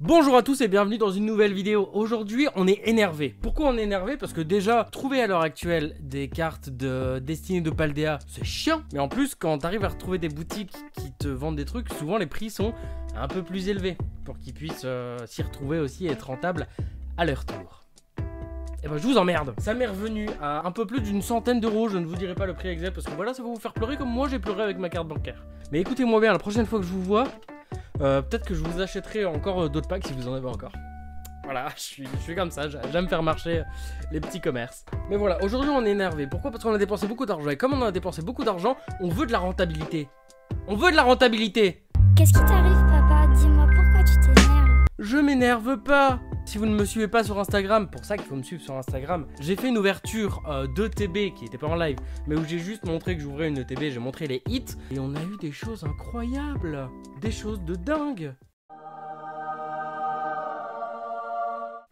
Bonjour à tous et bienvenue dans une nouvelle vidéo. Aujourd'hui on est énervé. Pourquoi on est énervé? Parce que déjà, trouver à l'heure actuelle des cartes de Destiny de Paldea, c'est chiant. Mais en plus, quand t'arrives à retrouver des boutiques qui te vendent des trucs, souvent les prix sont un peu plus élevés. Pour qu'ils puissent s'y retrouver aussi et être rentables à leur tour. Et ben je vous emmerde. Ça m'est revenu à un peu plus d'une centaine d'euros. Je ne vous dirai pas le prix exact parce que voilà, ça va vous faire pleurer comme moi j'ai pleuré avec ma carte bancaire. Mais écoutez-moi bien, la prochaine fois que je vous vois, peut-être que je vous achèterai encore d'autres packs si vous en avez encore. Voilà, je suis comme ça, j'aime faire marcher les petits commerces. Mais voilà, aujourd'hui on est énervé. Pourquoi? Parce qu'on a dépensé beaucoup d'argent. Et comme on a dépensé beaucoup d'argent, on veut de la rentabilité. On veut de la rentabilité. Qu'est-ce qui t'arrive, papa? Dis-moi pourquoi tu t'énerves. Je m'énerve pas. Si vous ne me suivez pas sur Instagram, pour ça qu'il faut me suivre sur Instagram, j'ai fait une ouverture de TB qui n'était pas en live, mais où j'ai juste montré que j'ouvrais une TB, j'ai montré les hits, et on a eu des choses incroyables, des choses de dingue.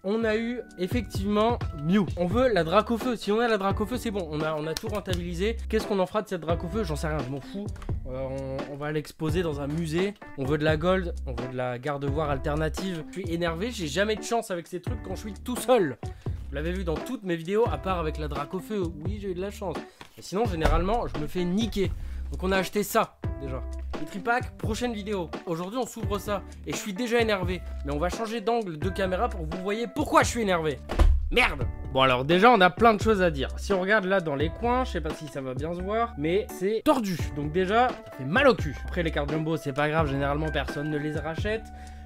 On a eu effectivement Mew. On veut la Dracofeu. Si on a la Dracofeu, c'est bon. On a tout rentabilisé. Qu'est-ce qu'on en fera de cette Dracofeu? J'en sais rien, je m'en fous. On va l'exposer dans un musée. On veut de la gold. On veut de la garde-voire alternative. Je suis énervé. J'ai jamais de chance avec ces trucs quand je suis tout seul. Vous l'avez vu dans toutes mes vidéos, à part avec la Dracofeu. Oui, j'ai eu de la chance. Mais sinon, généralement, je me fais niquer. Donc on a acheté ça, déjà. Le tripack, prochaine vidéo. Aujourd'hui, on s'ouvre ça. Et je suis déjà énervé. Mais on va changer d'angle de caméra pour que vous voyez pourquoi je suis énervé. Merde! Bon alors déjà on a plein de choses à dire. Si on regarde là dans les coins, je sais pas si ça va bien se voir, mais c'est tordu. Donc déjà, ça fait mal au cul. Après les cartes jumbo c'est pas grave, généralement personne ne les rachète.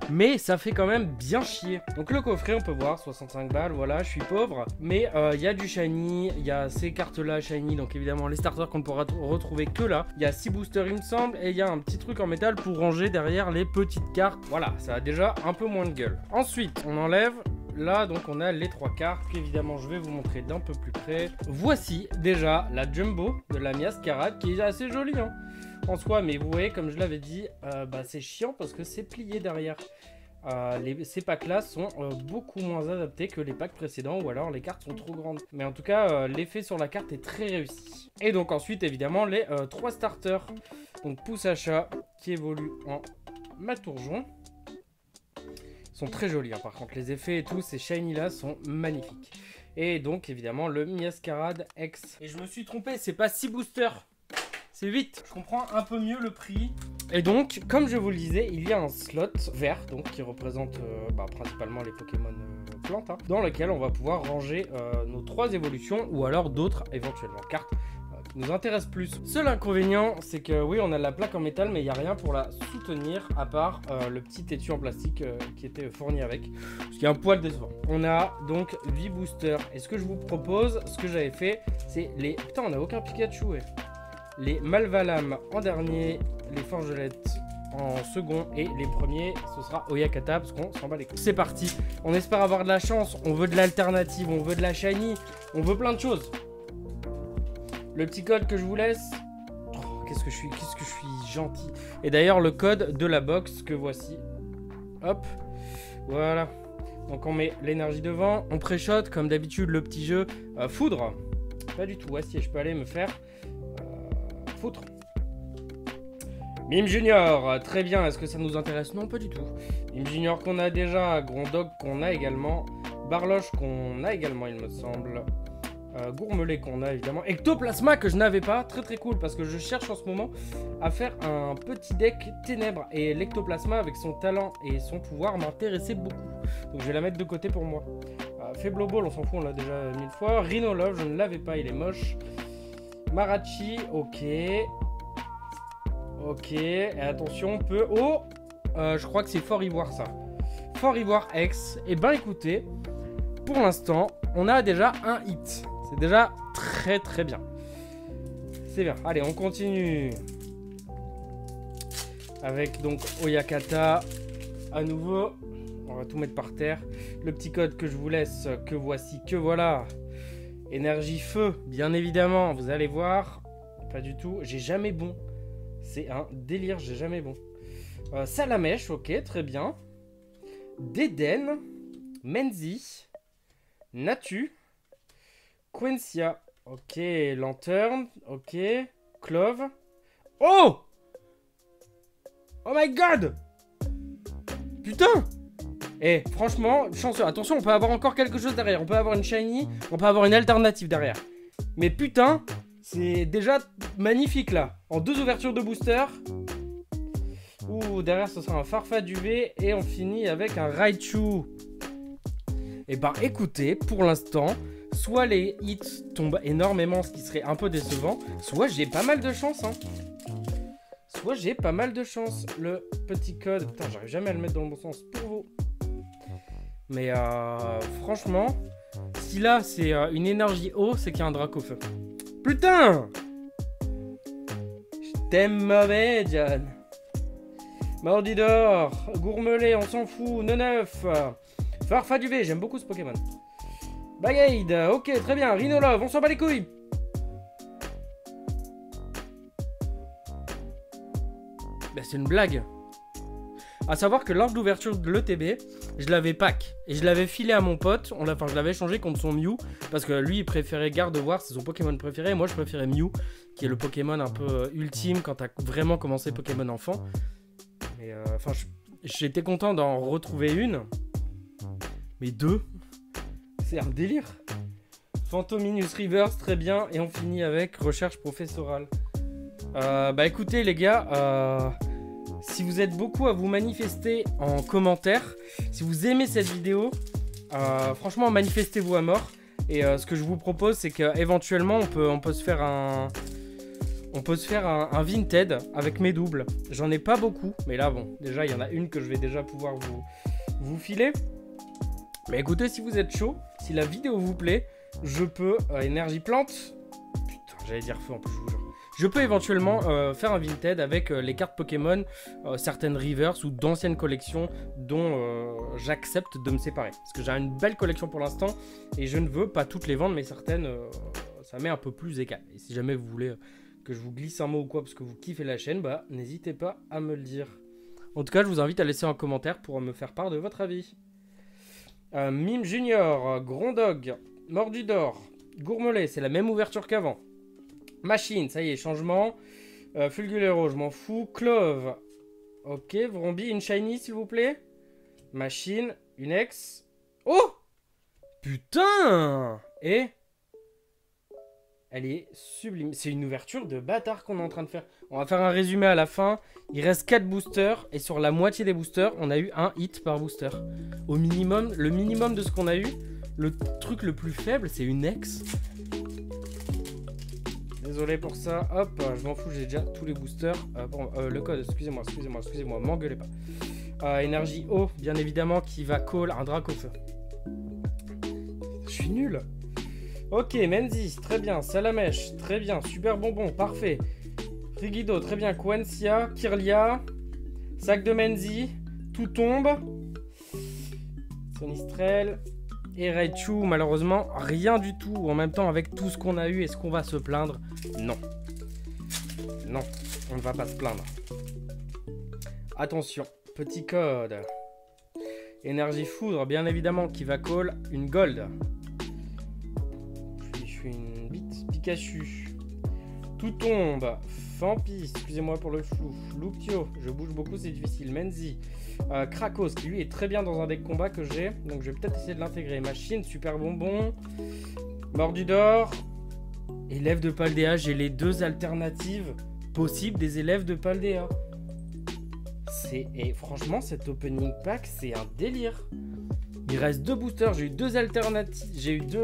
Mais ça fait quand même bien chier. Donc le coffret on peut voir, 65 balles, voilà, je suis pauvre. Mais il y a du shiny, il y a ces cartes là shiny, donc évidemment les starters qu'on ne pourra retrouver que là. Il y a 6 boosters il me semble, et il y a un petit truc en métal pour ranger derrière les petites cartes. Voilà, ça a déjà un peu moins de gueule. Ensuite, on enlève... Là, donc, on a les 3 cartes qu'évidemment, je vais vous montrer d'un peu plus près. Voici déjà la Jumbo de la Miascarade qui est assez jolie hein, en soi. Mais vous voyez, comme je l'avais dit, c'est chiant parce que c'est plié derrière. Ces packs-là sont beaucoup moins adaptés que les packs précédents ou alors les cartes sont trop grandes. Mais en tout cas, l'effet sur la carte est très réussi. Et donc ensuite, évidemment, les 3 starters. Donc, Pouce Achat qui évolue en Matourjon. Sont très jolis hein, par contre les effets et tout, ces shiny là sont magnifiques. Et donc évidemment le Miascarade X. Et je me suis trompé, c'est pas 6 boosters, c'est 8. Je comprends un peu mieux le prix. Et donc comme je vous le disais, il y a un slot vert donc qui représente principalement les Pokémon plantes hein, dans lequel on va pouvoir ranger nos 3 évolutions ou alors d'autres éventuellement cartes qui nous intéressent plus. Seul inconvénient c'est que oui on a la plaque en métal mais il n'y a rien pour la soutenir à part le petit étui en plastique qui était fourni avec, ce qui est un poil décevant. On a donc 8 boosters et ce que je vous propose, ce que j'avais fait c'est les... Putain on n'a aucun Pikachu ouais. Les Malvalam en dernier, les Forgelettes en second et les premiers ce sera Oyakata parce qu'on s'en bat les couilles. C'est parti, on espère avoir de la chance, on veut de l'alternative, on veut de la shiny, on veut plein de choses. Le petit code que je vous laisse. Oh, qu'est-ce que je suis gentil. Et d'ailleurs le code de la box que voici. Hop. Voilà. Donc on met l'énergie devant. On pré-shot comme d'habitude le petit jeu. Foudre. Pas du tout. Voici, je peux aller me faire foutre. Mime Junior. Très bien. Est-ce que ça nous intéresse? Non, pas du tout. Mime Junior qu'on a déjà. Grondog qu'on a également. Barloche qu'on a également il me semble. Gourmelet qu'on a évidemment, Ectoplasma que je n'avais pas, très très cool parce que je cherche en ce moment à faire un petit deck ténèbres et l'Ectoplasma avec son talent et son pouvoir m'intéressait beaucoup, donc je vais la mettre de côté pour moi. Faibloball on s'en fout, on l'a déjà 1000 fois. Rhinolove je ne l'avais pas, il est moche. Marachi, ok, et attention on peut, je crois que c'est Fort Ivoire ça, Fort Ivoire X. Et ben écoutez, pour l'instant on a déjà un hit. C'est déjà très très bien. C'est bien. Allez, on continue. Avec donc Oyakata. À nouveau. On va tout mettre par terre. Le petit code que je vous laisse. Que voici. Que voilà. Énergie feu. Bien évidemment. Vous allez voir. Pas du tout. J'ai jamais bon. C'est un délire. J'ai jamais bon. Salamèche. Ok. Très bien. Deden. Menzi. Natu. Quencia, ok, Lanterne, ok, Clove. Oh! Oh my god! Putain! Et franchement, chanceux. Attention, on peut avoir encore quelque chose derrière. On peut avoir une shiny, on peut avoir une alternative derrière. Mais putain, c'est déjà magnifique là. En 2 ouvertures de booster. Ouh, derrière ce sera un Farfaduvé. Et on finit avec un Raichu. Et bah écoutez, pour l'instant, soit les hits tombent énormément, ce qui serait un peu décevant, soit j'ai pas mal de chance, hein. Soit j'ai pas mal de chance. Le petit code, putain, j'arrive jamais à le mettre dans le bon sens pour vous. Mais franchement, si là c'est une énergie eau, c'est qu'il y a un Dracofeu. Putain! Je t'aime mauvais, John. Mordidor, Gourmelet, on s'en fout, Neneuf. Farfaduvé, j'aime beaucoup ce Pokémon. Bagade, ok, très bien. Rhinolove, on s'en bat les couilles. Bah, c'est une blague. A savoir que lors de l'ouverture de l'ETB, je l'avais pack. Et je l'avais filé à mon pote. Enfin, je l'avais changé contre son Mew. Parce que lui, il préférait Gardevoir, c'est son Pokémon préféré. Et moi, je préférais Mew, qui est le Pokémon un peu ultime quand t'as vraiment commencé Pokémon enfant. Mais enfin, j'étais content d'en retrouver une. Mais 2, c'est un délire. Phantominus Reverse, très bien. Et on finit avec recherche professorale. Bah écoutez les gars, si vous êtes beaucoup à vous manifester en commentaire, si vous aimez cette vidéo, franchement manifestez-vous à mort. Et ce que je vous propose, c'est qu'éventuellement on peut se faire un Vinted avec mes doubles. J'en ai pas beaucoup, mais là bon, déjà il y en a une que je vais déjà pouvoir vous filer. Mais écoutez, si vous êtes chaud, si la vidéo vous plaît, je peux, énergie plante, putain j'allais dire feu en plus, je vous jure. Je peux éventuellement faire un Vinted avec les cartes Pokémon, certaines Reverse ou d'anciennes collections dont j'accepte de me séparer. Parce que j'ai une belle collection pour l'instant et je ne veux pas toutes les vendre, mais certaines, ça m'est un peu plus égal. Et si jamais vous voulez que je vous glisse un mot ou quoi parce que vous kiffez la chaîne, bah n'hésitez pas à me le dire. En tout cas, je vous invite à laisser un commentaire pour me faire part de votre avis. Mime Junior, Grondog, Mordidor, Gourmelet, c'est la même ouverture qu'avant. Machine, ça y est, changement. Fulgulero, je m'en fous. Clove, ok. Vrombi, une shiny s'il vous plaît. Machine, une ex. Oh! Putain! Et elle est sublime. C'est une ouverture de bâtard qu'on est en train de faire. On va faire un résumé à la fin. Il reste 4 boosters. Et sur la moitié des boosters, on a eu un hit par booster. Au minimum, le minimum de ce qu'on a eu. Le truc le plus faible, c'est une ex. Désolé pour ça. Hop, je m'en fous, j'ai déjà tous les boosters. Bon, le code, excusez-moi, m'engueulez pas. Énergie eau, bien évidemment, qui va call un Dracofeu. Je suis nul. Ok, Menzi, très bien. Salamèche, très bien. Super bonbon, parfait. Frigido, très bien. Quencia, Kirlia. Sac de Menzi. Tout tombe. Sonistrel. Et Raichu, malheureusement, rien du tout. En même temps, avec tout ce qu'on a eu, est-ce qu'on va se plaindre? Non. Non, on ne va pas se plaindre. Attention, petit code. Énergie foudre, bien évidemment, qui va call une gold. Je suis une bite. Pikachu. Tout tombe. Fampi, excusez-moi pour le flou. Luktio, je bouge beaucoup, c'est difficile. Menzi. Krakos, qui lui est très bien dans un deck combat que j'ai. Donc je vais peut-être essayer de l'intégrer. Machine, super bonbon. Mordidor. Élève de Paldea, j'ai les 2 alternatives possibles des élèves de Paldea. Et franchement, cet opening pack, c'est un délire. Il reste 2 boosters, j'ai eu 2 alternatives. J'ai eu 2...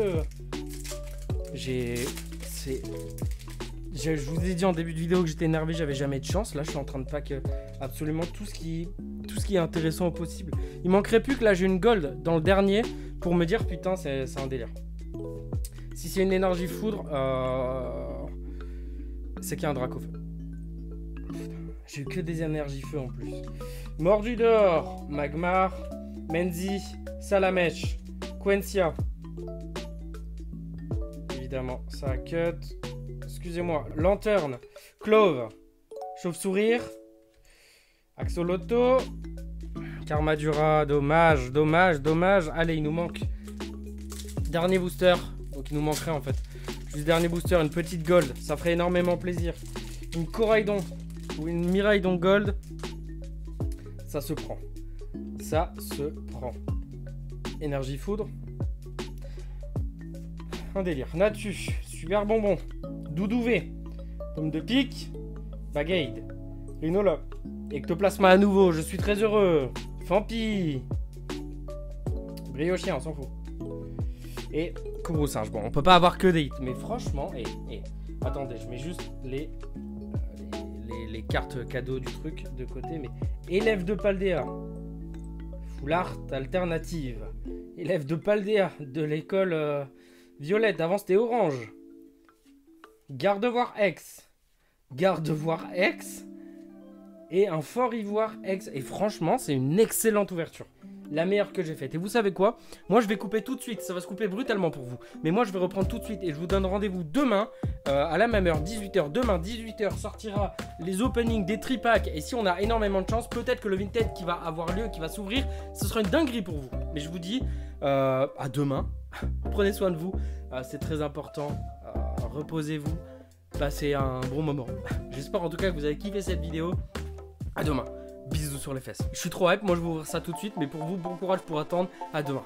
Je vous ai dit en début de vidéo que j'étais énervé, j'avais jamais de chance. Là, je suis en train de pack absolument tout ce qui est intéressant au possible. Il manquerait plus que là, j'ai une gold dans le dernier pour me dire putain, c'est un délire. Si c'est une énergie foudre, c'est qu'il y a un Dracofeu. J'ai eu que des énergies feu en plus. Mordidor, Magmar, Menzi, Salamèche, Quencia. Évidemment, ça cut. Excusez-moi, Lanterne, Clove, Chauve-sourire, Axolotl, Karmadura, dommage. Allez, il nous manque dernier booster, donc il nous manquerait en fait. Juste dernier booster, une petite gold, ça ferait énormément plaisir. Une Coraidon ou une Miraidon gold, ça se prend. ça se prend. Énergie foudre. Un délire. Natu, super bonbon. Doudouvé. Pomme de pique. Bagade. Rhinologue. Ectoplasma à nouveau, je suis très heureux. Fampi. Briochien, on s'en fout. Et Kourou-singe. Bon, on peut pas avoir que des hits, mais franchement, attendez, je mets juste les cartes cadeaux du truc de côté, mais élève de Paldea. Foulard alternative. Élève de Paldea de l'école Violette, avant c'était Orange. Gardevoir X. Gardevoir X. Et un fort ivoire X. Et franchement, c'est une excellente ouverture. La meilleure que j'ai faite. Et vous savez quoi? Moi, je vais couper tout de suite. Ça va se couper brutalement pour vous. Mais moi, je vais reprendre tout de suite. Et je vous donne rendez-vous demain, à la même heure, 18h. Demain, 18h, sortira les openings des tripacks. Et si on a énormément de chance, peut-être que le Vinted qui va avoir lieu, qui va s'ouvrir, ce sera une dinguerie pour vous. Mais je vous dis, à demain. Prenez soin de vous. C'est très important. Reposez-vous. Passez un bon moment. J'espère en tout cas que vous avez kiffé cette vidéo. À demain. Bisous sur les fesses. Je suis trop hype, moi je vais ouvrir ça tout de suite, mais pour vous, bon courage pour attendre. À demain.